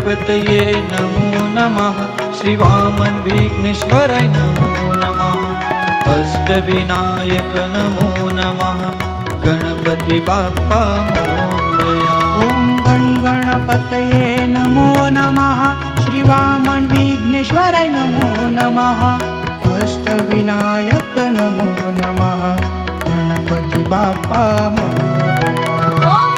गणपतये नमो नमः। श्री वामन विघ्नेश्वराय नमो नमः। अष्टविनायक नमो नमः। गणपती बाप्पा मोरया। ओम गण गणपतये नमो नमः। श्री वामन विघ्नेश्वराय नमो नमः। अष्टविनायक नमो नमः। गणपती बाप्पा मोरया। ओम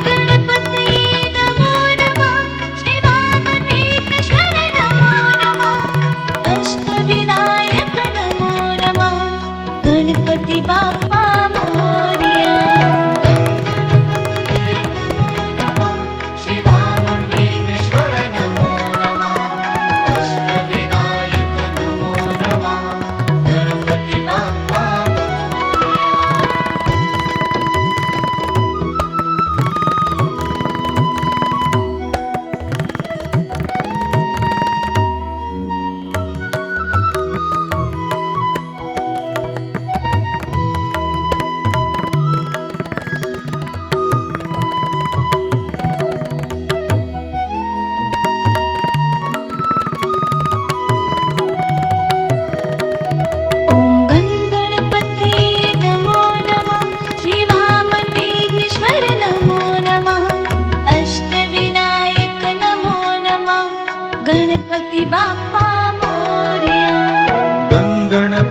गणपतये नमो नमः। श्री वामन विघ्नेश्वराय नमो नमः। अष्टविनायक नमो नमः। गणपती बाप्पा मोरया। श्री वामन विघ्नेश्वराय नमो नमः। अष्टविनायक नमो नमः। गणपती बाप्पा ओम गणपतये नमो नमः। श्री वामन विघ्नेश्वर नमो नमः। अष्टविनायक नमो नमः। गणपती बाप्पा मोरया। गणपतये नमो नमः।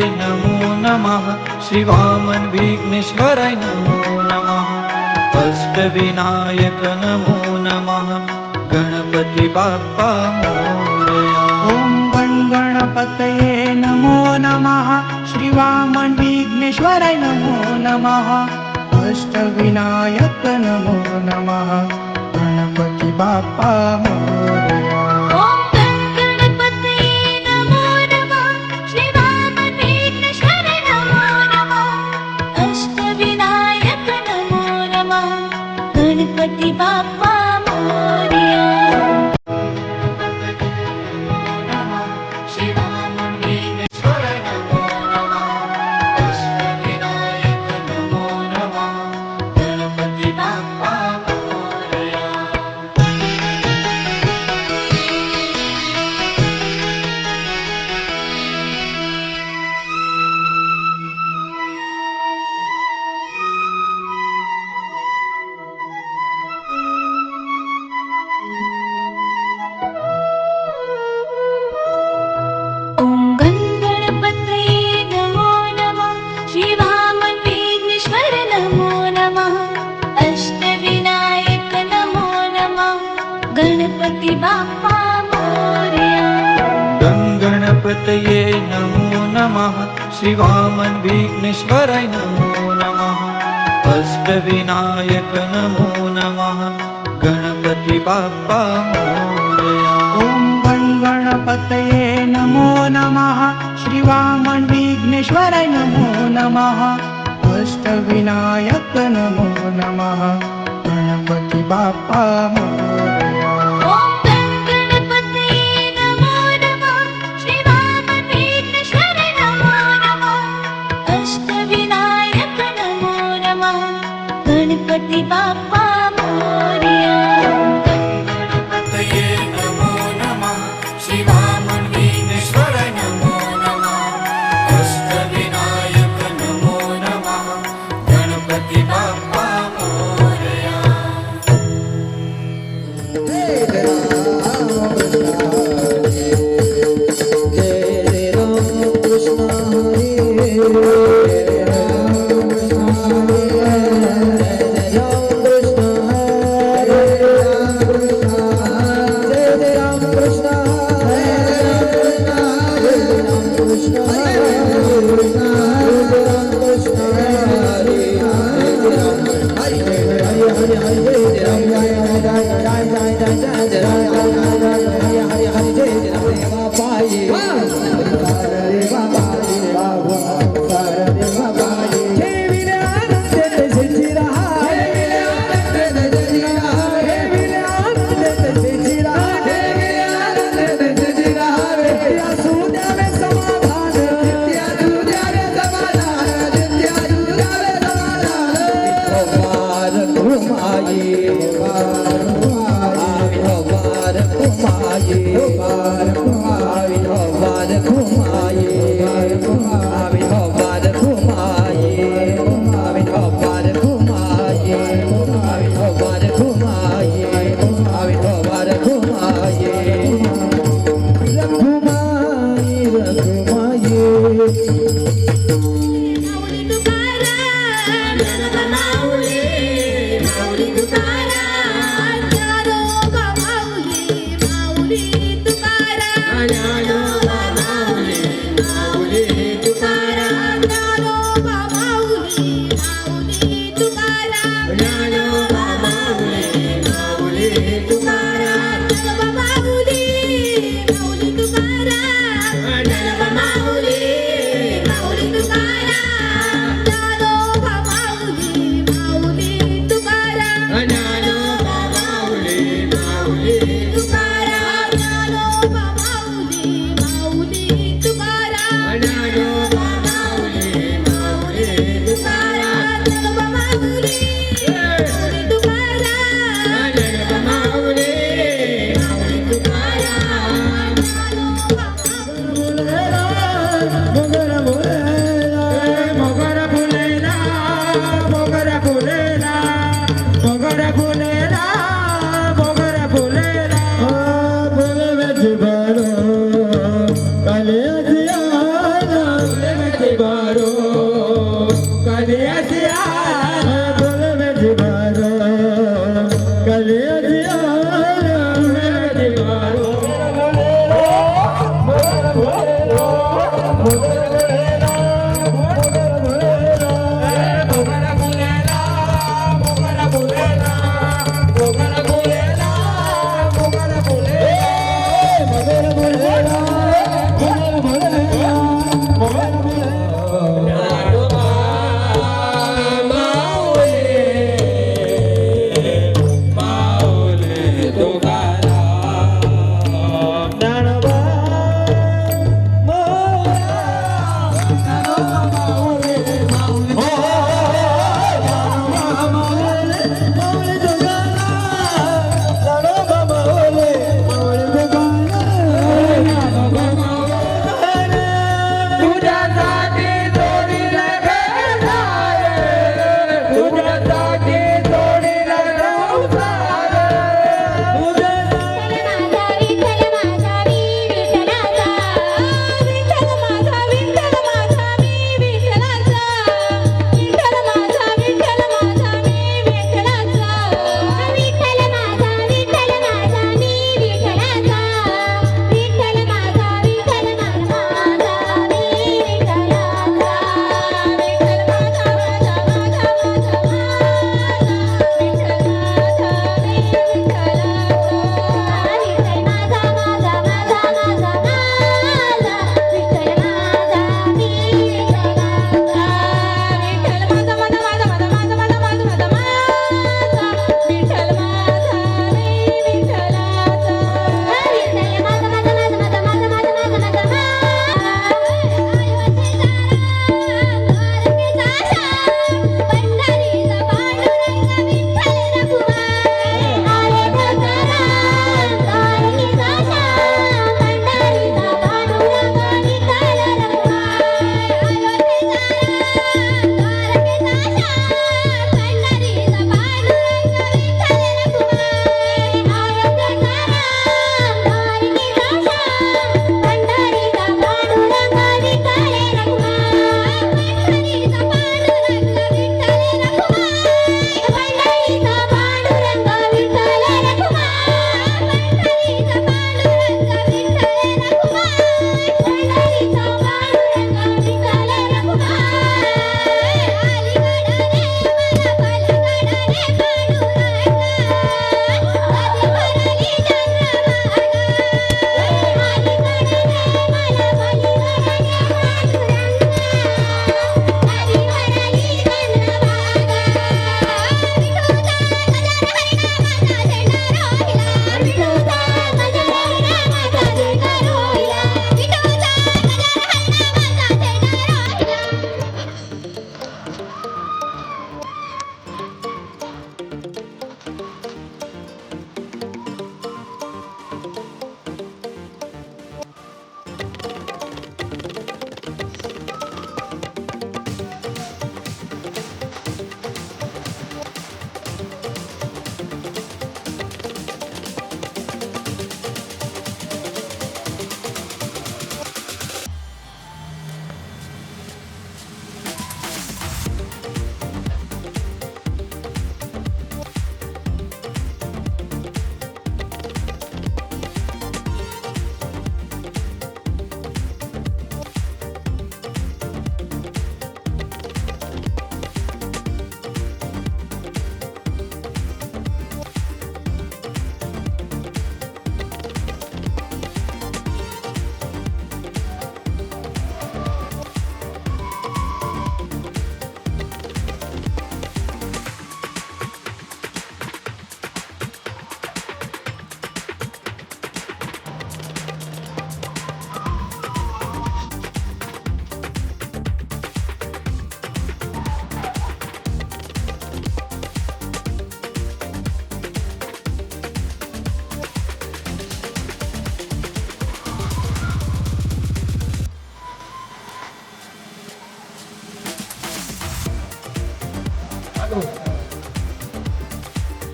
श्री वामन विघ्नेश्वराय नमो नमः। अष्टविनायक नमो नमः। गणपती बाप्पा मोरया। ओम गण गणपतये नमो नमः। श्री वामन विघ्नेश्वराय नमो नमः। अष्टविनायक नमो नमः। गणपती बाप्पा मोरया। ओम गणपतये नमो नमः। श्री वामन विघ्नेश्वर नमो नमः। अष्टविनायक नमो नमः। गणपती बाप्पा मोरया। श्री वामन विघ्नेश्वराय नमो नमः। अष्टविनायक नमो नमः। गणपती बाप्पा मोरया। ओम गणपतये नमो नमः। श्री वामन विघ्नेश्वर नमो नमः। अष्टविनायक नमो नमः। गणपती बाप्पा मोरया। गणपतये नमो नमः। श्री वामन विघ्नेश्वराय नमो नमः। अष्टविनायक नमो नमः। गणपती बाप्पा मोरया। ओम गण गणपतये नमो नमः। श्री वामन विघ्नेश्वराय नमो नमः। अष्टविनायक नमो नमः। गणपती बाप्पा मोरया। ओम गणपतये नमो नमः। श्री वामन विघ्नेश्वर नमो नमः। अष्टविनायक नमो नमः। गणपती बाप्पा मोरया। गणपतये नमो नमः। श्री वामन विघ्नेश्वराय नमो नमः। अष्टविनायक नमो नमः। गणपती बाप्पा मोरया। Bye. माऊली तुकाराम ज्ञानोबा माऊली माऊली तुकाराम ज्ञानोबा माऊली माऊली तुकाराम ज्ञानोबा माऊली माऊली तुकाराम ज्ञानोबा माऊली माऊली तुकाराम ज्ञानोबा माऊली माऊली तुकाराम ज्ञानोबा माऊली माऊली तुकाराम ज्ञानोबा माऊली माऊली तुकाराम ज्ञानोबा माऊली माऊली तुकाराम ज्ञानोबा माऊली माऊली तुकाराम ज्ञानोबा माऊली माऊली तुकाराम ज्ञानोबा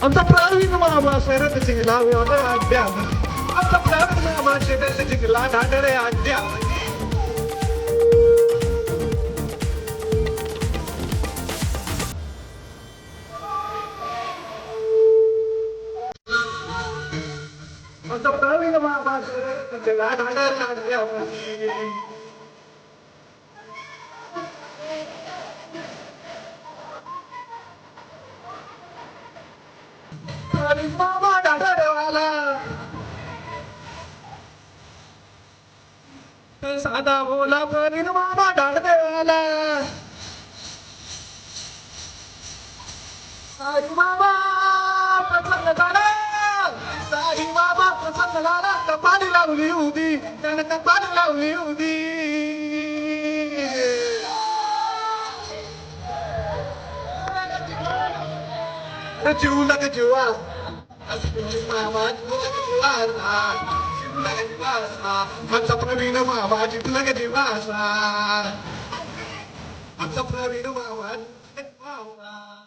आमचा प्रवीण मामा शरद जिंकला होता अद्या आमचा प्रवीण मामा शरद जिंकला ढाडळे अद्या आमचा प्रवीण मामा शरद जिंकला ढाडळे अद्या प्रवीण मामा ढाडळेवाला साधा बोला प्रवीण मामा ढाडळेवाला साई मामा प्रसन्न झाला साई मामा प्रसन्न झाला कपाली लावली होती त्यानं कपाली लावली होती जीव नका जीवा मामा आमचा प्रवीण मामा जिंकला का जीवासा आमचा प्रवीण मामा